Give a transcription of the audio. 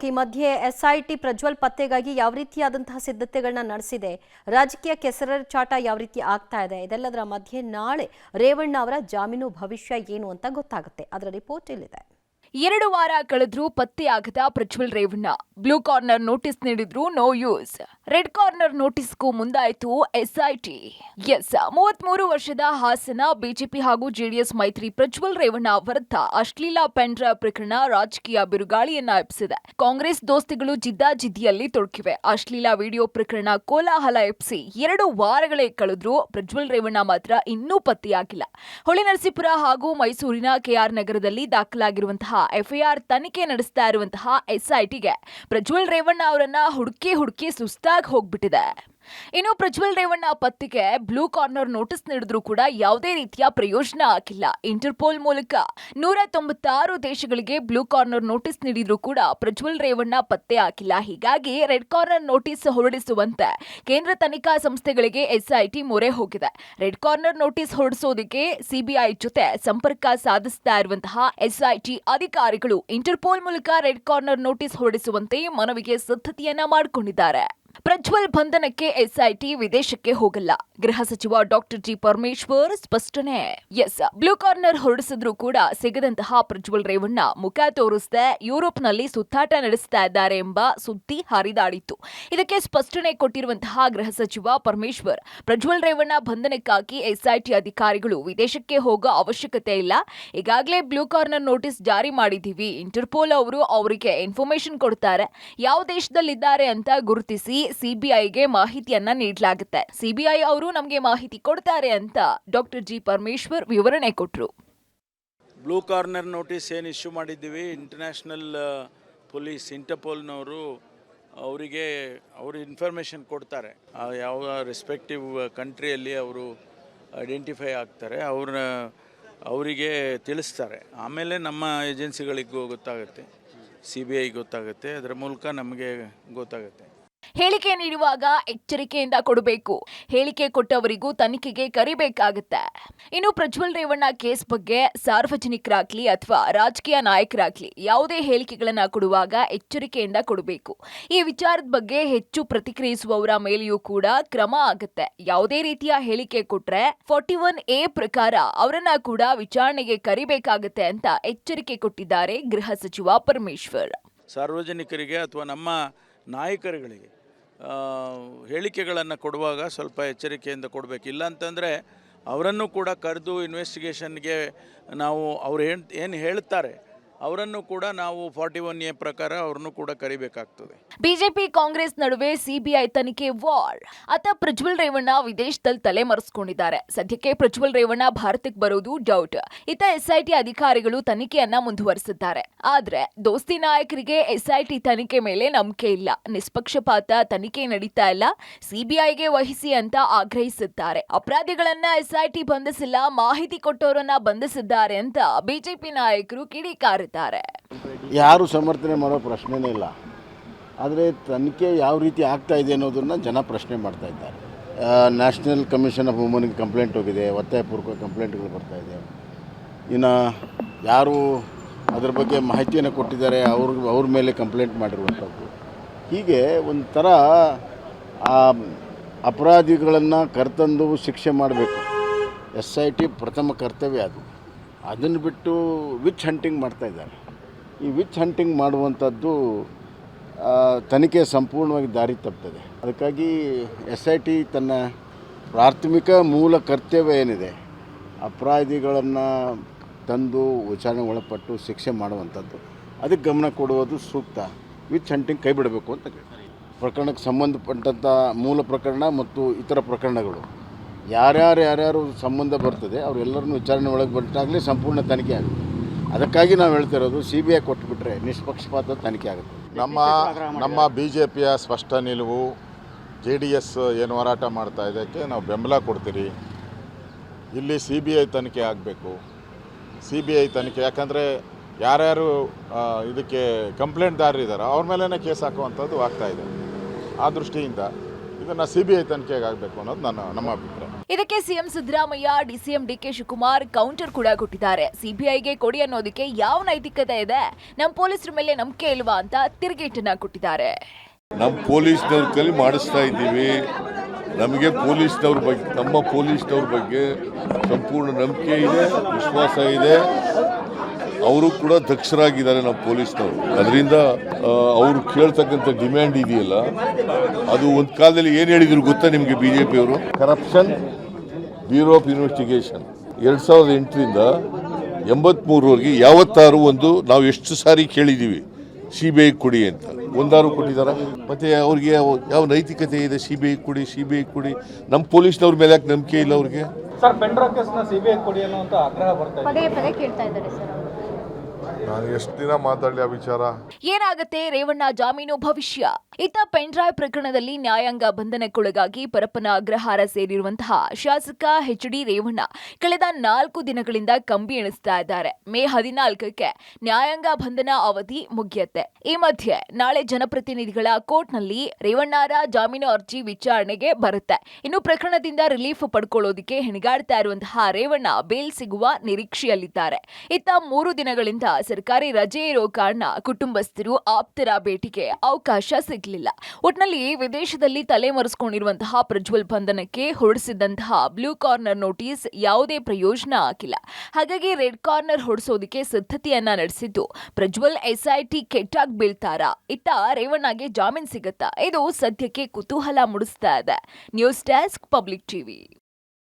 ಈ ಮಧ್ಯೆ ಎಸ್ಐಟಿ ಪ್ರಜ್ವಲ್ ಪತ್ತೆಗಾಗಿ ಯಾವ ರೀತಿಯಾದಂತಹ ಸಿದ್ಧತೆಗಳನ್ನ ನಡೆಸಿದೆ, ರಾಜಕೀಯ ಕೆಸರಾಟ ಯಾವ ರೀತಿ ಆಗ್ತಾ ಇದೆ, ಇದೆಲ್ಲದರ ಮಧ್ಯೆ ನಾಳೆ ರೇವಣ್ಣ ಅವರ ಜಾಮೀನು ಭವಿಷ್ಯ ಏನು ಅಂತ ಗೊತ್ತಾಗುತ್ತೆ. ಅದರ ರಿಪೋರ್ಟ್ ಇಲ್ಲಿದೆ. 2 ವಾರ ಕಳೆದ್ರೂ ಪತ್ತೆಯಾಗದ Prajwal Revanna. Blue corner notice ನೀಡಿದ್ರು ನೋ ಯೂಸ್. ರೆಡ್ ಕಾರ್ನರ್ ನೋಟಿಸ್ಗೂ ಮುಂದಾಯಿತು ಎಸ್ಐಟಿ. 33 ವರ್ಷದ ಹಾಸನ ಬಿಜೆಪಿ ಹಾಗೂ ಜೆಡಿಎಸ್ ಮೈತ್ರಿ ಪ್ರಜ್ವಲ್ ರೇವಣ್ಣ ವಿರುದ್ಧ ಅಶ್ಲೀಲ ಪೆನ್ ಡ್ರೈವ್ ಪ್ರಕರಣ ರಾಜಕೀಯ ಬಿರುಗಾಳಿಯನ್ನ ಎಬ್ಬಿಸಿದೆ. ಕಾಂಗ್ರೆಸ್ ದೋಸ್ತಿಗಳು ಜಿದ್ದಾಜಿದ್ದಿಯಲ್ಲಿ ತೊಡಗಿವೆ. ಅಶ್ಲೀಲ ವಿಡಿಯೋ ಪ್ರಕರಣ ಕೋಲಾಹಲ ಎಬ್ಬಿಸಿ 2 ವಾರಗಳೇ ಕಳೆದ್ರೂ ಪ್ರಜ್ವಲ್ ರೇವಣ್ಣ ಮಾತ್ರ ಇನ್ನೂ ಪತ್ತೆಯಾಗಿಲ್ಲ. ಹೊಳೆನರಸೀಪುರ ಹಾಗೂ ಮೈಸೂರಿನ ಕೆಆರ್ ನಗರದಲ್ಲಿ ದಾಖಲಾಗಿರುವಂತಹ ಎಫ್ಐಆರ್ ತನಿಖೆ ನಡೆಸ್ತಾ ಇರುವಂತಹ ಎಸ್ಐಟಿಗೆ ಪ್ರಜ್ವಲ್ ರೇವಣ್ಣ ಅವರನ್ನ ಹುಡುಕಿ ಸುಸ್ತಾಗಿ ಹೋಗ್ಬಿಟ್ಟಿದೆ. ಇನ್ನು ಪ್ರಜ್ವಲ್ ರೇವಣ್ಣ ಪತ್ತೆಗೆ ಬ್ಲೂ ಕಾರ್ನರ್ ನೋಟಿಸ್ ನೀಡಿದ್ರೂ ಕೂಡ ಯಾವುದೇ ರೀತಿಯ ಪ್ರಯೋಜನ ಆಗಿಲ್ಲ. ಇಂಟರ್ಪೋಲ್ ಮೂಲಕ 196 ದೇಶಗಳಿಗೆ ಬ್ಲೂ ಕಾರ್ನರ್ ನೋಟಿಸ್ ನೀಡಿದ್ರೂ ಕೂಡ ಪ್ರಜ್ವಲ್ ರೇವಣ್ಣ ಪತ್ತೆ ಆಗಿಲ್ಲ. ಹೀಗಾಗಿ ರೆಡ್ ಕಾರ್ನರ್ ನೋಟಿಸ್ ಹೊರಡಿಸುವಂತೆ ಕೇಂದ್ರ ತನಿಖಾ ಸಂಸ್ಥೆಗಳಿಗೆ ಎಸ್ಐಟಿ ಮೊರೆ ಹೋಗಿದೆ. ರೆಡ್ ಕಾರ್ನರ್ ನೋಟಿಸ್ ಹೊರಡಿಸೋದಕ್ಕೆ ಸಿಬಿಐ ಜೊತೆ ಸಂಪರ್ಕ ಸಾಧಿಸ್ತಾ ಇರುವಂತಹ ಎಸ್ಐಟಿ ಅಧಿಕಾರಿಗಳು ಇಂಟರ್ಪೋಲ್ ಮೂಲಕ ರೆಡ್ ಕಾರ್ನರ್ ನೋಟಿಸ್ ಹೊರಡಿಸುವಂತೆ ಮನವಿಗೆ ಸಿದ್ಧತೆಯನ್ನ ಮಾಡಿಕೊಂಡಿದ್ದಾರೆ. ಪ್ರಜ್ವಲ್ ಬಂಧನಕ್ಕೆ ಎಸ್ಐಟಿ ವಿದೇಶಕ್ಕೆ ಹೋಗಲ್ಲ. ಗೃಹ ಸಚಿವ ಡಾಕ್ಟರ್ ಜಿ ಪರಮೇಶ್ವರ್ ಸ್ಪಷ್ಟನೆ. ಬ್ಲೂ ಕಾರ್ನರ್ ಹೊರಡಿಸಿದ್ರೂ ಕೂಡ ಸಿಗದಂತಹ ಪ್ರಜ್ವಲ್ ರೇವಣ್ಣ ಮುಖ ತೋರಿಸದೆ ಯುರೋಪ್ನಲ್ಲಿ ಸುತ್ತಾಟ ನಡೆಸ್ತಾ ಇದ್ದಾರೆ ಎಂಬ ಸುದ್ದಿ ಹರಿದಾಡಿತ್ತು. ಇದಕ್ಕೆ ಸ್ಪಷ್ಟನೆ ಕೊಟ್ಟಿರುವಂತಹ ಗೃಹ ಸಚಿವ ಪರಮೇಶ್ವರ್, ಪ್ರಜ್ವಲ್ ರೇವಣ್ಣ ಬಂಧನಕ್ಕಾಗಿ ಎಸ್ಐಟಿ ಅಧಿಕಾರಿಗಳು ವಿದೇಶಕ್ಕೆ ಹೋಗೋ ಅವಶ್ಯಕತೆ ಇಲ್ಲ. ಈಗಾಗಲೇ ಬ್ಲೂ ಕಾರ್ನರ್ ನೋಟಿಸ್ ಜಾರಿ ಮಾಡಿದ್ದೀವಿ. ಇಂಟರ್ಪೋಲ್ ಅವರು ಅವರಿಗೆ ಇನ್ಫಾರ್ಮೇಶನ್ ಕೊಡ್ತಾರೆ. ಯಾವ ದೇಶದಲ್ಲಿದ್ದಾರೆ ಅಂತ ಗುರುತಿಸಿ ಸಿಬಿಐಗೆ ಮಾಹಿತಿಯನ್ನ ನೀಡಲಾಗುತ್ತೆ. ಸಿಬಿಐ ಅವರು ನಮಗೆ ಮಾಹಿತಿ ಕೊಡ್ತಾರೆ ಅಂತ ಡಾಕ್ಟರ್ ಜಿ ಪರಮೇಶ್ವರ್ ವಿವರಣೆ ಕೊಟ್ಟರು. ಬ್ಲೂ ಕಾರ್ನರ್ ನೋಟಿಸ್ ಏನು ಇಶ್ಯೂ ಮಾಡಿದ್ದೀವಿ, ಇಂಟರ್ನ್ಯಾಷನಲ್ ಪೊಲೀಸ್ ಇಂಟರ್ಪೋಲ್ನವರು ಅವರಿಗೆ ಅವರು ಇನ್ಫಾರ್ಮೇಷನ್ ಕೊಡ್ತಾರೆ. ಯಾವ ರೆಸ್ಪೆಕ್ಟಿವ್ ಕಂಟ್ರಿಯಲ್ಲಿ ಅವರು ಐಡೆಂಟಿಫೈ ಆಗ್ತಾರೆ, ಅವರಿಗೆ ತಿಳಿಸ್ತಾರೆ. ಆಮೇಲೆ ನಮ್ಮ ಏಜೆನ್ಸಿಗಳಿಗೂ ಗೊತ್ತಾಗುತ್ತೆ, CBI ಗೊತ್ತಾಗುತ್ತೆ, ಅದರ ಮೂಲಕ ನಮಗೆ ಗೊತ್ತಾಗುತ್ತೆ. ಹೇಳಿಕೆ ನೀಡುವಾಗ ಎಚ್ಚರಿಕೆಯಿಂದ ಕೊಡಬೇಕು. ಹೇಳಿಕೆ ಕೊಟ್ಟವರಿಗೂ ತನಿಖೆಗೆ ಕರಿಬೇಕಾಗುತ್ತೆ. ಇನ್ನು ಪ್ರಜ್ವಲ್ ರೇವಣ್ಣ ಕೇಸ್ ಬಗ್ಗೆ ಸಾರ್ವಜನಿಕರಾಗ್ಲಿ ಅಥವಾ ರಾಜಕೀಯ ನಾಯಕರಾಗ್ಲಿ ಯಾವುದೇ ಹೇಳಿಕೆಗಳನ್ನ ಕೊಡುವಾಗ ಎಚ್ಚರಿಕೆಯಿಂದ ಕೊಡಬೇಕು. ಈ ವಿಚಾರದ ಬಗ್ಗೆ ಹೆಚ್ಚು ಪ್ರತಿಕ್ರಿಯಿಸುವವರ ಮೇಲೆಯೂ ಕೂಡ ಕ್ರಮ ಆಗುತ್ತೆ. ಯಾವುದೇ ರೀತಿಯ ಹೇಳಿಕೆ ಕೊಟ್ರೆ 41A ಪ್ರಕಾರ ಅವರನ್ನ ಕೂಡ ವಿಚಾರಣೆಗೆ ಕರಿಬೇಕಾಗುತ್ತೆ ಅಂತ ಎಚ್ಚರಿಕೆ ಕೊಟ್ಟಿದ್ದಾರೆ ಗೃಹ ಸಚಿವ ಪರಮೇಶ್ವರ್. ಸಾರ್ವಜನಿಕರಿಗೆ ಅಥವಾ ನಮ್ಮ ನಾಯಕರುಗಳಿಗೆ ಹೇಳಿಕೆಗಳನ್ನು ಕೊಡುವಾಗ ಸ್ವಲ್ಪ ಎಚ್ಚರಿಕೆಯಿಂದ ಕೊಡಬೇಕು. ಇಲ್ಲ ಅಂತಂದರೆ ಅವರನ್ನು ಕೂಡ ಕರೆದು ಇನ್ವೆಸ್ಟಿಗೇಷನ್ಗೆ ನಾವು ಅವ್ರು ಏನು ಹೇಳ್ತಾರೆ ಅವರನ್ನು ಕೂಡ ನಾವು 41A ಪ್ರಕಾರ ಅವ್ರನ್ನು ಕೂಡ ಕರಿಬೇಕಾಗ್ತದೆ. ಬಿಜೆಪಿ ಕಾಂಗ್ರೆಸ್ ನಡುವೆ ಸಿಬಿಐ ತನಿಖೆ ವಾರ್. ಪ್ರಜ್ವಲ್ ರೇವಣ್ಣ ವಿದೇಶದಲ್ಲಿ ತಲೆ ಮರೆಸಿಕೊಂಡಿದ್ದಾರೆ. ಸದ್ಯಕ್ಕೆ ಪ್ರಜ್ವಲ್ ರೇವಣ್ಣ ಭಾರತಕ್ಕೆ ಬರೋದು ಡೌಟ್. ಎಸ್ಐಟಿ ಅಧಿಕಾರಿಗಳು ತನಿಖೆಯನ್ನ ಮುಂದುವರಿಸಿದ್ದಾರೆ. ಆದ್ರೆ ದೋಸ್ತಿ ನಾಯಕರಿಗೆ ಎಸ್ಐಟಿ ತನಿಖೆ ಮೇಲೆ ನಂಬಿಕೆ ಇಲ್ಲ. ನಿಷ್ಪಕ್ಷಪಾತ ತನಿಖೆ ನಡೀತಾ ಇಲ್ಲ, ಸಿಬಿಐಗೆ ವಹಿಸಿ ಅಂತ ಆಗ್ರಹಿಸಿದ್ದಾರೆ. ಅಪರಾಧಿಗಳನ್ನ ಎಸ್ಐಟಿ ಬಂಧಿಸಿಲ್ಲ, ಮಾಹಿತಿ ಕೊಟ್ಟವರನ್ನ ಬಂಧಿಸಿದ್ದಾರೆ ಅಂತ ಬಿಜೆಪಿ ನಾಯಕರು ಕಿಡಿಕಾರಿದ್ದಾರೆ. ಯಾರು ಸಮರ್ಥನೆ ಮಾಡೋ ಪ್ರಶ್ನೆನೇ ಇಲ್ಲ. ಆದರೆ ತನಿಖೆ ಯಾವ ರೀತಿ ಆಗ್ತಾ ಇದೆ ಅನ್ನೋದನ್ನು ಜನ ಪ್ರಶ್ನೆ ಮಾಡ್ತಾ ಇದ್ದಾರೆ. ನ್ಯಾಷನಲ್ ಕಮಿಷನ್ ಆಫ್ ವುಮನ್ಗೆ ಕಂಪ್ಲೇಂಟ್ ಹೋಗಿದೆ, ಒತ್ತಾಯಪೂರ್ವಕ ಕಂಪ್ಲೇಂಟ್ಗಳು ಬರ್ತಾ ಇದೆ. ಇನ್ನು ಯಾರು ಅದ್ರ ಬಗ್ಗೆ ಮಾಹಿತಿಯನ್ನು ಕೊಟ್ಟಿದ್ದಾರೆ ಅವ್ರ ಮೇಲೆ ಕಂಪ್ಲೇಂಟ್ ಮಾಡಿರುವಂಥದ್ದು. ಹೀಗೆ ಒಂಥರ ಅಪರಾಧಿಗಳನ್ನು ಕರೆತಂದು ಶಿಕ್ಷೆ ಮಾಡಬೇಕು. SIT ಪ್ರಥಮ ಕರ್ತವ್ಯ ಅದು. ಅದನ್ನು ಬಿಟ್ಟು ವಿಚ್ ಹಂಟಿಂಗ್ ಮಾಡ್ತಾಯಿದ್ದಾರೆ. ಈ ವಿಚ್ ಹಂಟಿಂಗ್ ಮಾಡುವಂಥದ್ದು ತನಿಖೆ ಸಂಪೂರ್ಣವಾಗಿ ದಾರಿ ತಪ್ಪಿದೆ. ಅದಕ್ಕಾಗಿ SIT ತನ್ನ ಪ್ರಾಥಮಿಕ ಮೂಲ ಕರ್ತವ್ಯ ಏನಿದೆ, ಅಪರಾಧಿಗಳನ್ನು ತಂದು ವಿಚಾರಣೆ ಒಳಪಟ್ಟು ಶಿಕ್ಷೆ ಮಾಡುವಂಥದ್ದು, ಅದಕ್ಕೆ ಗಮನ ಕೊಡುವುದು ಸೂಕ್ತ. ವಿಚ್ ಹಂಟಿಂಗ್ ಕೈ ಬಿಡಬೇಕು ಅಂತ ಪ್ರಕರಣಕ್ಕೆ ಸಂಬಂಧಪಟ್ಟಂಥ ಮೂಲ ಪ್ರಕರಣ ಮತ್ತು ಇತರ ಪ್ರಕರಣಗಳು ಯಾರ್ಯಾರು ಸಂಬಂಧ ಬರ್ತದೆ ಅವರೆಲ್ಲರನ್ನು ವಿಚಾರಣೆ ಒಳಗೆ ಬಂದಾಗಲೇ ಸಂಪೂರ್ಣ ತನಿಖೆ ಆಗುತ್ತೆ. ಅದಕ್ಕಾಗಿ ನಾವು ಹೇಳ್ತಿರೋದು CBI ಕೊಟ್ಟುಬಿಟ್ರೆ ನಿಷ್ಪಕ್ಷಪಾತ ತನಿಖೆ ಆಗುತ್ತೆ. ನಮ್ಮ BJPಯ ಸ್ಪಷ್ಟ ನಿಲುವು, JDS ಏನು ಹೋರಾಟ ಮಾಡ್ತಾ ಇದಕ್ಕೆ ನಾವು ಬೆಂಬಲ ಕೊಡ್ತೀರಿ. ಇಲ್ಲಿ CBI ತನಿಖೆ ಆಗಬೇಕು. CBI ತನಿಖೆ, ಯಾಕಂದರೆ ಯಾರ್ಯಾರು ಇದಕ್ಕೆ ಕಂಪ್ಲೇಂಟ್ದಾರರಿದ್ದಾರೆ ಅವ್ರ ಮೇಲೇ ಕೇಸ್ ಹಾಕುವಂಥದ್ದು ಆಗ್ತಾಯಿದೆ. ಆ ದೃಷ್ಟಿಯಿಂದ ಇದನ್ನು CBI ತನಿಖೆಗೆ ಆಗಬೇಕು ಅನ್ನೋದು ನಮ್ಮ ಅಭಿಪ್ರಾಯ. ಇದಕ್ಕೆ CM Siddaramaiah, DCM DK Shivakumar counter ಕೂಡ ಕೊಟ್ಟಿದ್ದಾರೆ. ಸಿಬಿಐಗೆ ಕೊಡಿ ಅನ್ನೋದಕ್ಕೆ ಯಾವ ನೈತಿಕತೆ ಇದೆ? ನಮ್ಮ ಪೊಲೀಸರ ಮೇಲೆ ನಂಬಿಕೆ ಇಲ್ವಾ ಅಂತ ತಿರುಗೇಟನ್ನ ಕೊಟ್ಟಿದ್ದಾರೆ. ನಮ್ಮ ಪೊಲೀಸ್ನವ್ರ ಕೈಲಿ ಮಾಡಿಸ್ತಾ ಇದ್ದೀವಿ. ನಮಗೆ ಪೊಲೀಸ್ನವ್ರ ಬಗ್ಗೆ, ನಮ್ಮ ಪೊಲೀಸ್ನವ್ರ ಬಗ್ಗೆ ಸಂಪೂರ್ಣ ನಂಬಿಕೆ ಇದೆ, ವಿಶ್ವಾಸ ಇದೆ. ಅವರು ಕೂಡ ದಕ್ಷರಾಗಿದ್ದಾರೆ ನಮ್ಮ ಪೊಲೀಸ್ನವರು. ಅದರಿಂದ ಅವರು ಕೇಳ್ತಕ್ಕಂಥ ಡಿಮ್ಯಾಂಡ್ ಇದೆಯಲ್ಲ, ಅದು ಒಂದು ಕಾಲದಲ್ಲಿ ಏನು ಹೇಳಿದ್ರು ಗೊತ್ತಾ ನಿಮಗೆ? ಬಿಜೆಪಿಯವರು ಕರಪ್ಷನ್ ಬ್ಯೂರೋ ಆಫ್ ಇನ್ವೆಸ್ಟಿಗೇಷನ್ 2008ರಿಂದ 83ವರೆಗೆ ಯಾವತ್ತಾರು ಒಂದು ನಾವು ಎಷ್ಟು ಸಾರಿ ಕೇಳಿದ್ದೀವಿ CBI ಕೊಡಿ ಅಂತ, ಒಂದಾರು ಕೊಟ್ಟಿದ್ದಾರ? ಮತ್ತೆ ಅವ್ರಿಗೆ ಯಾವ ನೈತಿಕತೆ ಇದೆ? CBI ಕೊಡಿ, CBI ಕೊಡಿ. ನಮ್ಮ ಪೊಲೀಸ್ನವ್ರ ಮೇಲೆ ಯಾಕೆ ನಂಬಿಕೆ ಇಲ್ಲ ಅವ್ರಿಗೆ? ಸರ್, ಪೆಂಡ್ರಾ ಕೇಸ್ನ CBI ಕೊಡಿ ಅನ್ನುವಂತ ಆಗ್ರಹ ಬರ್ತಾ ಇದೆ. ಪದೇ ಕೇಳ್ತಾ ಇದ್ದಾರೆ ಸರ್. ನಾನು ಎಷ್ಟು ದಿನ ಮಾತಾಡಲಿ ಆ ವಿಚಾರ? ಏನಾಗತ್ತೆ ರೇವಣ್ಣ ಜಾಮೀನು ಭವಿಷ್ಯ? ಇತ್ತ ಪೆನ್ಡ್ರೈವ್ ಪ್ರಕರಣದಲ್ಲಿ ನ್ಯಾಯಾಂಗ ಬಂಧನಕ್ಕೊಳಗಾಗಿ ಪರಪ್ಪನ ಅಗ್ರಹಾರ ಸೇರಿರುವಂತಹ ಶಾಸಕ HD ರೇವಣ್ಣ ಕಳೆದ 4 ದಿನಗಳಿಂದ ಕಂಬಿ ಎಣಿಸ್ತಾ ಇದ್ದಾರೆ. ಮೇ 14ಕ್ಕೆ ನ್ಯಾಯಾಂಗ ಬಂಧನ ಅವಧಿ ಮುಗಿಯುತ್ತೆ. ಈ ಮಧ್ಯೆ ನಾಳೆ ಜನಪ್ರತಿನಿಧಿಗಳ ಕೋರ್ಟ್ನಲ್ಲಿ ರೇವಣ್ಣರ ಜಾಮೀನು ಅರ್ಜಿ ವಿಚಾರಣೆಗೆ ಬರುತ್ತೆ. ಇನ್ನು ಪ್ರಕರಣದಿಂದ ರಿಲೀಫ್ ಪಡ್ಕೊಳ್ಳೋದಕ್ಕೆ ಹೆಣಗಾಡ್ತಾ ಇರುವಂತಹ ರೇವಣ್ಣ ಬೇಲ್ ಸಿಗುವ ನಿರೀಕ್ಷೆಯಲ್ಲಿದ್ದಾರೆ. ಇತ್ತ 3 ದಿನಗಳಿಂದ ಸರ್ಕಾರಿ ರಜೆ ಇರೋ ಕಾರಣ ಕುಟುಂಬಸ್ಥರು, ಆಪ್ತರ ಭೇಟಿಗೆ ಅವಕಾಶ ಸಿಗಲಿಲ್ಲ. ಒಟ್ನಲ್ಲಿ ವಿದೇಶದಲ್ಲಿ ತಲೆಮರೆಸಿಕೊಂಡಿರುವಂತಹ ಪ್ರಜ್ವಲ್ ಬಂಧನಕ್ಕೆ ಹೊರಡಿಸಿದಂತಹ ಬ್ಲೂ ಕಾರ್ನರ್ ನೋಟಿಸ್ ಯಾವುದೇ ಪ್ರಯೋಜನ ಆಗಿಲ್ಲ. ಹಾಗಾಗಿ ರೆಡ್ ಕಾರ್ನರ್ ಹೊರಡಿಸೋದಕ್ಕೆ ಸಿದ್ಧತೆಯನ್ನ ನಡೆಸಿದ್ದು ಪ್ರಜ್ವಲ್ SIT ಕೆಟ್ಟಾಗಿ ಬೀಳ್ತಾರಾ? ಇತ್ತ ರೇವಣ್ಣಗೆ ಜಾಮೀನು ಸಿಗುತ್ತಾ? ಇದು ಸದ್ಯಕ್ಕೆ ಕುತೂಹಲ ಮೂಡಿಸ್ತಾ ಇದೆ. News desk, public TV.